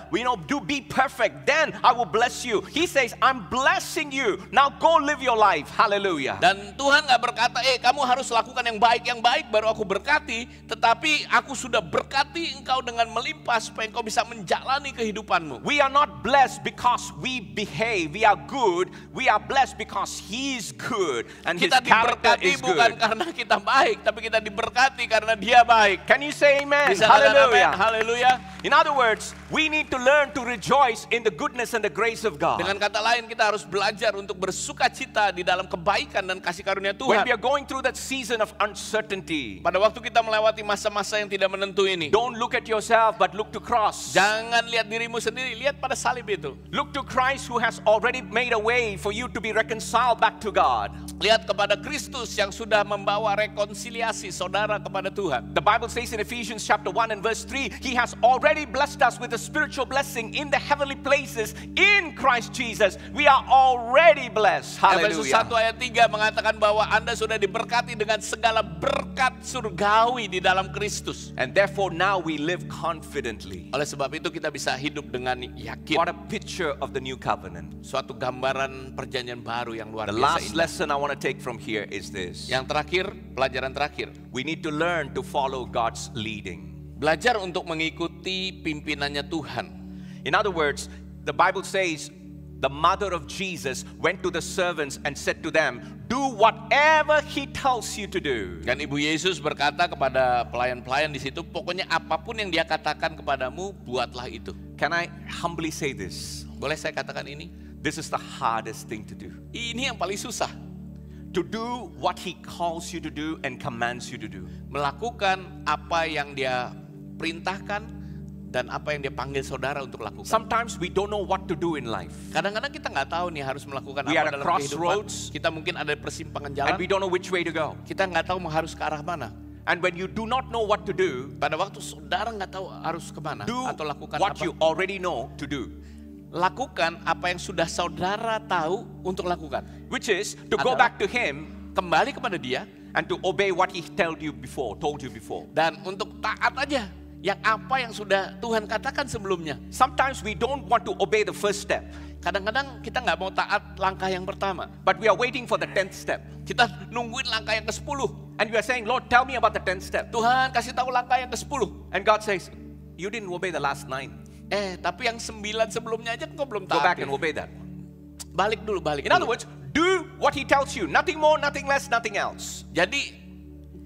be perfect, then I will bless you. He says, I'm blessing you. Now go live your life. Hallelujah. Dan Tuhan gak berkata, kamu harus lakukan yang baik baru aku berkati. Tetapi aku sudah berkati engkau dengan melimpah supaya engkau bisa menjalani kehidupanmu. We are not blessed because we behave, we are good. We are blessed because He's good and His Kita character diberkati is bukan good. karena kita baik, tapi kita diberkati karena Dia baik. Can you say amen? Bisa katakan amen? Hallelujah. Haleluya. In other words, we need to learn to rejoice in the goodness and the grace of God. Dengan kata lain, kita harus belajar untuk bersuka cita di dalam kebaikan dan kasih karunia When Tuhan. we are going through that season of uncertainty, Pada waktu kita melewati masa-masa yang tidak menentu ini, don't look at yourself but look to cross. jangan lihat dirimu sendiri, lihat pada salib itu. Look to Christ who has already made a way for you to be reconciled back to God. Lihat kepada Kristus yang sudah membawa rekonsiliasi saudara kepada Tuhan. The Bible says in Ephesians chapter 1 and verse 3, He has already blessed us with a spiritual blessing in the heavenly places in Christ Jesus. We are already blessed. Efesus 1 Hallelujah. ayat 3 mengatakan bahwa Anda sudah diberkati dengan segala berkat surgawi di dalam Kristus. And therefore now we live confidently. Oleh sebab itu kita bisa hidup dengan yakin. What a picture of the new covenant. Suatu gambaran perjanjian baru yang luar The biasa last ini. lesson I want to take from here is this. Yang terakhir, pelajaran terakhir. We need to learn to follow God's leading. Belajar untuk mengikuti pimpinannya Tuhan. In other words, the Bible says the mother of Jesus went to the servants and said to them, do whatever He tells you to do. Dan Ibu Yesus berkata kepada pelayan-pelayan di situ, pokoknya apapun yang Dia katakan kepadamu, buatlah itu. Can I humbly say this? Boleh saya katakan ini? This is the hardest thing to do. Ini yang paling susah. To do what He calls you to do and commands you to do. Melakukan apa yang Dia perintahkan dan apa yang Dia panggil saudara untuk lakukan. Sometimes we don't know what to do in life. Kadang-kadang kita nggak tahu nih harus melakukan We are apa at dalam kehidupan. crossroads. Kita mungkin ada di persimpangan And jalan. we don't know which way to go. Kita nggak tahu harus ke arah mana. And when you do not know what to do, Pada waktu saudara nggak tahu harus kemana do atau lakukan what apa. you already know to do. Lakukan apa yang sudah saudara tahu untuk lakukan. Which is to go Adalah- back to Him Kembali kepada Dia and to obey what He told you before. dan untuk taat aja yang apa yang sudah Tuhan katakan sebelumnya. Sometimes we don't want to obey the first step, Kadang-kadang kita nggak mau taat langkah yang pertama. but we are waiting for the 10th step. Kita nungguin langkah yang ke-10. And we are saying, Lord, tell me about the 10th step. Tuhan kasih tahu langkah yang ke-10. And God says, you didn't obey the last 9. Tapi yang 9 sebelumnya aja kau belum Go back taat. and obey that. Balik dulu. In other words, do what He tells you. Nothing more, nothing less, nothing else. Jadi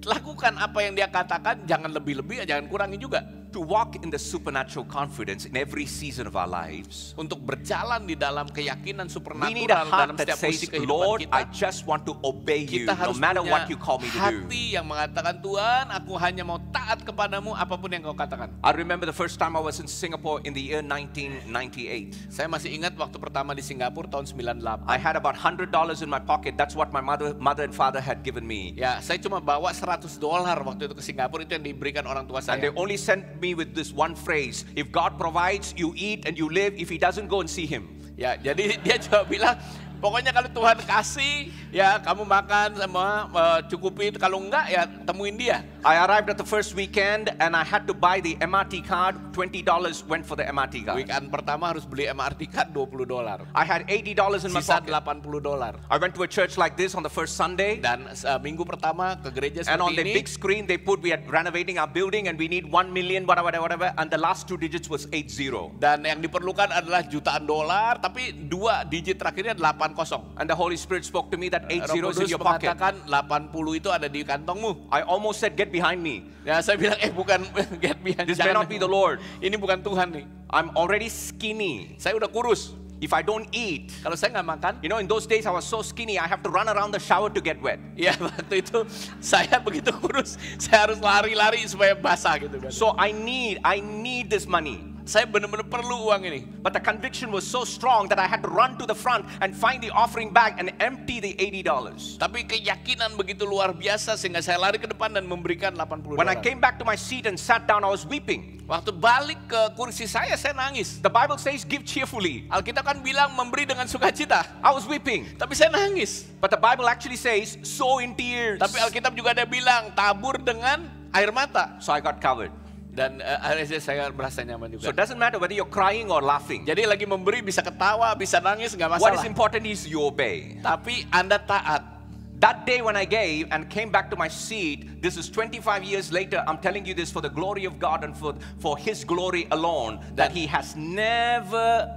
lakukan apa yang Dia katakan, jangan lebih-lebih, jangan kurangi juga. To walk in the supernatural confidence in every season of our lives. Untuk berjalan di dalam keyakinan We need a supernatural heart dalam that setiap posisi says, kehidupan Lord, kita. I just want to obey you Kita no harus matter punya what you call me to do. hati yang mengatakan, Tuhan, aku hanya mau taat kepadamu apapun yang kau katakan. I remember the first time I was in Singapore in the year 1998. Saya masih ingat waktu pertama di Singapura tahun 98. I had about $100 in my pocket. That's what my mother and father had given me. Ya, saya cuma bawa $100 waktu itu ke Singapura, itu yang diberikan orang tua And they saya. only sent me with this one phrase. If God provides, you eat and you live. If He doesn't, go and see Him. Ya, jadi dia coba bilang, pokoknya kalau Tuhan kasih, ya kamu makan sama cukupi. Kalau enggak, ya temuin Dia. I arrived at the first weekend and I had to buy the MRT card. $20 went for the MRT card. Weekend pertama harus beli MRT card $20. I had $80 in my Sisa pocket. $80. I went to a church like this on the first Sunday. Dan minggu pertama ke gereja And on the seperti big ini. screen they put, we are renovating our building and we need 1 million, whatever. And the last 2 digits was 80. Dan yang diperlukan adalah jutaan dolar, tapi 2 digit terakhirnya 80. kosong. And the Holy Spirit spoke to me that 80 Roh is in Kudus your pocket. mengatakan 80 itu ada di kantongmu. I almost said, get behind me. Ya saya bilang bukan get behind. This may not be the Lord. Ini bukan Tuhan nih. I'm already skinny. Saya udah kurus. If I don't eat, Kalau saya nggak makan, you know, in those days I was so skinny, I have to run around the shower to get wet. ya waktu itu saya begitu kurus, saya harus lari-lari supaya basah gitu kan. So I need this money. Saya benar-benar perlu uang ini. But the conviction was so strong that I had to run to the front and find the offering bag and empty the $80. Tapi keyakinan begitu luar biasa sehingga saya lari ke depan dan memberikan $80. When I came back to my seat and sat down, I was weeping. Waktu balik ke kursi saya nangis. The Bible says, give cheerfully. Alkitab kan bilang memberi dengan sukacita. I was weeping. Tapi saya nangis. But the Bible actually says, sow in tears. Tapi Alkitab juga ada bilang tabur dengan air mata. So I got covered. Dan akhirnya saya merasa nyaman So juga. it doesn't matter whether you're crying or laughing. Jadi lagi memberi bisa ketawa, bisa nangis, nggak What is masalah. important is you obey. Tapi Anda taat. That day when I gave and came back to my seat, this is 25 years later, I'm telling you this for the glory of God and for His glory alone, that He has never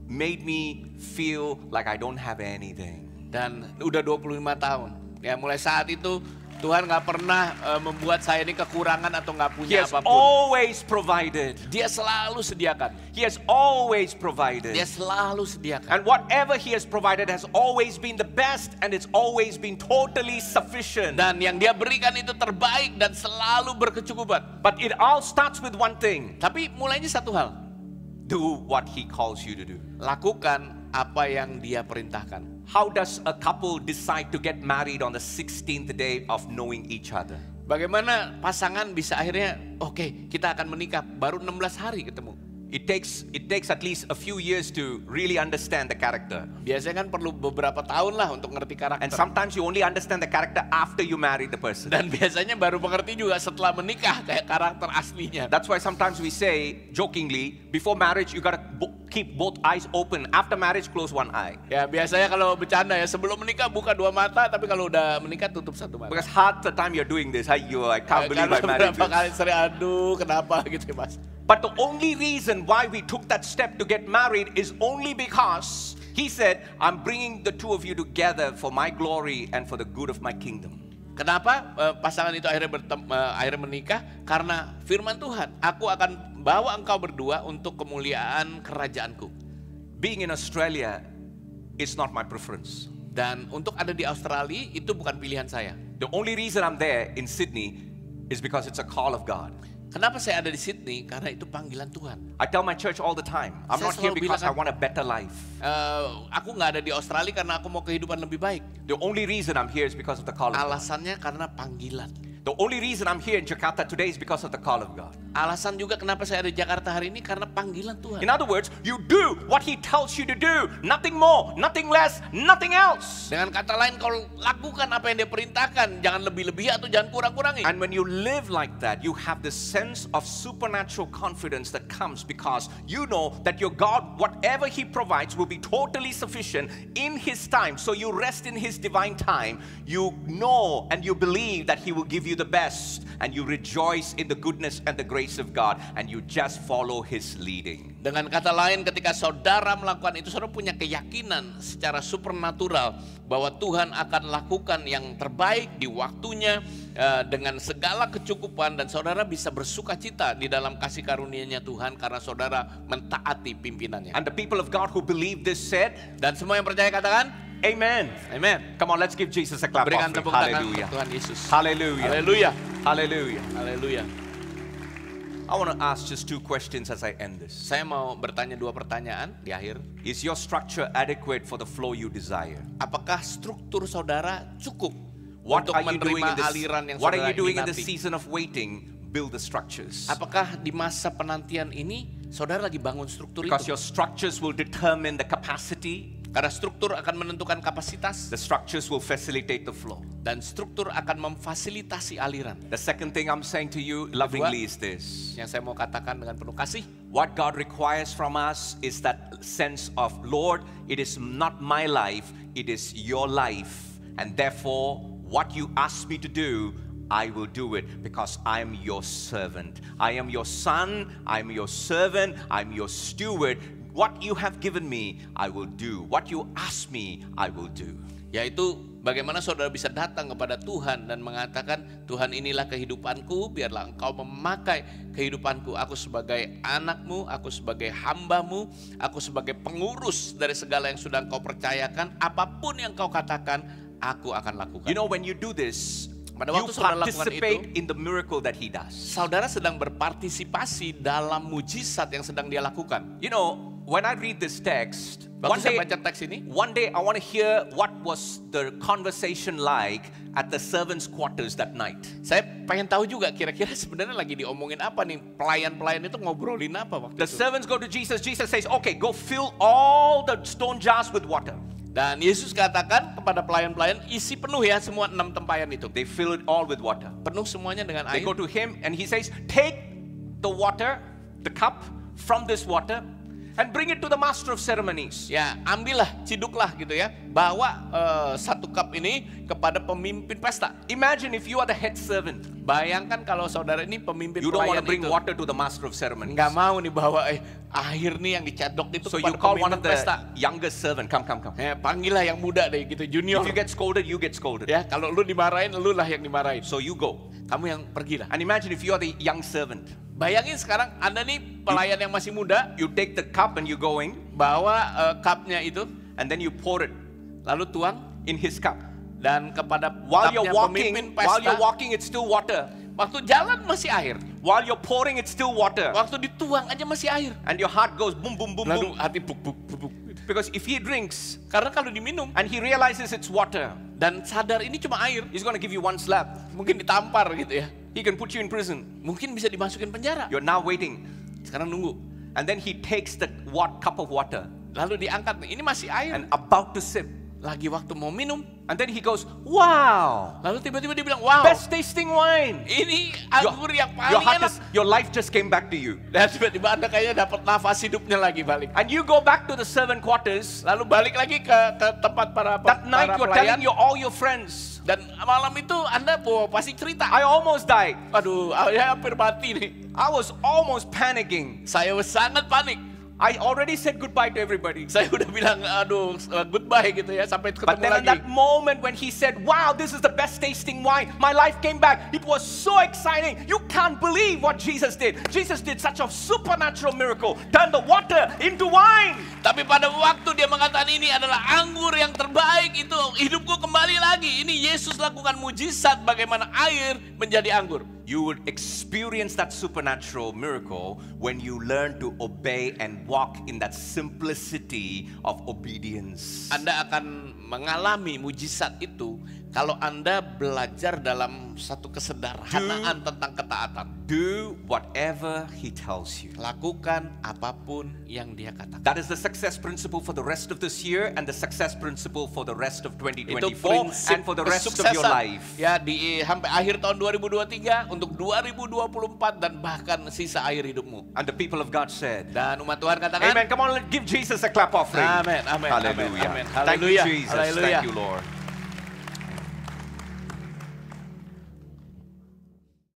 made me feel like I don't have anything. Dan udah 25 tahun. Ya mulai saat itu Tuhan nggak pernah membuat saya ini kekurangan atau nggak He punya has apapun. always provided. Dia selalu sediakan. He has always provided. Dia selalu sediakan. And whatever He has provided has always been the best and it's always been totally sufficient. Dan yang dia berikan itu terbaik dan selalu berkecukupan. But it all starts with one thing. Tapi mulainya satu hal. Do what He calls you to do. Lakukan apa yang dia perintahkan. How does a couple decide to get married on the 16th day of knowing each other? Bagaimana pasangan bisa akhirnya, oke, kita akan menikah, baru 16 hari ketemu. It takes at least a few years to really understand the character. Biasanya kan perlu beberapa tahun lah untuk ngerti And karakter. sometimes you only understand the character after you marry the person. Dan biasanya baru mengerti juga setelah menikah kayak karakter aslinya. That's why sometimes we say jokingly, before marriage you gotta keep both eyes open. After marriage, close one eye. Ya biasanya kalau bercanda ya, sebelum menikah buka dua mata, tapi kalau udah menikah tutup satu mata. Because half the time you're doing this, I can't believe I Karena married berapa this. kali sering aduh kenapa gitu ya Mas. But the only reason why we took that step to get married is only because He said, I'm bringing the two of you together for my glory and for the good of my kingdom. Kenapa pasangan itu akhirnya menikah? Karena firman Tuhan, aku akan bawa engkau berdua untuk kemuliaan kerajaanku. Being in Australia is not my preference. Dan untuk ada di Australia itu bukan pilihan saya. The only reason I'm there in Sydney is because it's a call of God. Kenapa saya ada di Sydney? Karena itu panggilan Tuhan. I tell my church all the time, I'm Saya not here selalu because I bilang, want a better life. Aku nggak ada di Australia karena aku mau kehidupan lebih baik. The only reason I'm here is because of the call of God. Alasannya karena panggilan. The only reason I'm here in Jakarta today is because of the call of God. Alasan juga kenapa saya ada di Jakarta hari ini karena panggilan Tuhan. In other words, you do what He tells you to do. Nothing more, nothing less, nothing else. Dengan kata lain, kau lakukan apa yang dia perintahkan. Jangan lebih-lebih atau jangan kurang-kurangi. And when you live like that, you have this sense of supernatural confidence that comes because you know that your God, whatever He provides, will be totally sufficient in His time. So you rest in His divine time. You know and you believe that He will give you the best. And you rejoice in the goodness and the grace of God. And you just follow His leading. Dengan kata lain, ketika saudara melakukan itu, saudara punya keyakinan secara supernatural bahwa Tuhan akan lakukan yang terbaik di waktunya dengan segala kecukupan, dan saudara bisa bersuka cita di dalam kasih karunia-Nya Tuhan karena saudara mentaati pimpinannya. And the people of God who believe this said, Dan semua yang percaya katakan, Amen. Amen. Come on, let's give Jesus a clap Berikan offering. tepuk tangan Hallelujah. untuk Tuhan Yesus. Hallelujah. Haleluya. Hallelujah. Haleluya. I want to ask just two questions as I end this. Saya mau bertanya dua pertanyaan di akhir. Is your structure adequate for the flow you desire? Apakah struktur saudara cukup What untuk are you doing in menerima this, aliran yang what are saudara you doing in the minati? season of waiting? Build the structures. Apakah di masa penantian ini saudara lagi bangun struktur Because itu? your structures will determine the capacity. Karena struktur akan menentukan kapasitas The structures will facilitate the flow. dan struktur akan memfasilitasi aliran. The second thing I'm saying to you lovingly is this. Yang saya mau katakan dengan penuh kasih, What God requires from us is that sense of, Lord, it is not my life, it is your life. And therefore, what you ask me to do, I will do it because I am your servant. I am your son, I am your servant, I am your steward. What you have given me, I will do. What you ask me, I will do. Yaitu bagaimana saudara bisa datang kepada Tuhan dan mengatakan, Tuhan inilah kehidupanku, biarlah engkau memakai kehidupanku. Aku sebagai anakmu, aku sebagai hambamu, aku sebagai pengurus dari segala yang sudah engkau percayakan. Apapun yang kau katakan, aku akan lakukan. You know, when you do this, Pada you waktu saudara lakukan participate itu, in the miracle that he does. saudara sedang berpartisipasi dalam mujizat yang sedang dia lakukan. You know, when I read this text, Waktu saya baca teks ini, one day I want to hear what was the conversation like at the servants' quarters that night. saya pengen tahu juga kira-kira sebenarnya lagi diomongin apa nih. Pelayan-pelayan itu ngobrolin apa waktu The itu. servants go to Jesus. Jesus says, okay, go fill all the stone jars with water. Dan Yesus katakan kepada pelayan-pelayan, isi penuh ya semua 6 tempayan itu. They fill it all with water. Penuh semuanya dengan They air. go to him and he says, take the water, the cup from this water and bring it to the master of ceremonies. Ya, ambillah, ciduklah gitu ya. Bawa 1 cup ini kepada pemimpin pesta. Imagine if you are the head servant. Bayangkan kalau saudara ini pemimpin You don't want pelayan to bring itu. water to the master of ceremonies. Nggak mau nih bawa air nih yang dicadok itu So you kepada call one pemimpin of the pesta. youngest servant, come. Panggillah yang muda deh gitu, junior. If you get scolded, you get scolded. Ya, kalau lu dimarahin, lu lah yang dimarahin. So you go. Kamu yang pergilah. And imagine if you are the young servant. Bayangin sekarang Anda nih pelayan yang masih muda, You take the cup and you going, bawa cupnya itu, and then you pour it lalu tuang in his cup. dan kepada While cupnya you're pemimpin pesta. walking, it's still water. Waktu jalan masih air, While you're pouring, it's still water. waktu dituang aja masih air. And your heart goes boom, boom, boom, Lalu boom. hati buk buk buk buk. Because if he drinks Karena kalau diminum and he realizes it's water, dan sadar ini cuma air, he's going to give you one slap. mungkin ditampar gitu ya. He can put you in prison. Mungkin bisa dimasukin penjara. You're now waiting. Sekarang nunggu. And then he takes the cup of water Lalu diangkat nih, ini masih air. and about to sip. Lagi waktu mau minum, And then he goes, wow, lalu tiba-tiba dia bilang, wow, best tasting wine. ini anggur yang Your paling enak. your life just came back to you. Dan tiba-tiba Anda kayaknya dapat nafas hidupnya lagi balik. And you go back to the servant quarters. Lalu balik lagi ke tempat para That night para you're pelayan. telling all your friends, Dan malam itu Anda pasti cerita. I almost died. Aduh, saya hampir mati nih. I was almost panicking. Saya sangat panik. I already said goodbye to everybody. Saya udah bilang, aduh, goodbye gitu ya, sampai But ketemu then in lagi. that moment when he said, wow, this is the best tasting wine, my life came back. It was so exciting. You can't believe what Jesus did. Jesus did such a supernatural miracle. Turn the water into wine. Tapi pada waktu dia mengatakan ini adalah anggur yang terbaik, itu hidupku kembali lagi. Ini Yesus lakukan mujizat bagaimana air menjadi anggur. You would experience that supernatural miracle when you learn to obey and walk in that simplicity of obedience. Anda akan mengalami mujizat itu kalau Anda belajar dalam satu kesederhanaan tentang ketaatan. Do whatever he tells you. Lakukan apapun yang dia katakan. That is the success principle for the rest of this year and the success principle for the rest of Itu 2024 prinsip and for the rest of your kesuksesan. life. Ya, sampai akhir tahun 2023 untuk 2024 dan bahkan sisa akhir hidupmu. And the people of God said, Dan umat Tuhan katakan, Amen. Come on, let's give Jesus a clap offering. Amen, amen, Hallelujah. amen, amen. Thank you, Hallelujah, Jesus. hallelujah. Thank you, Lord.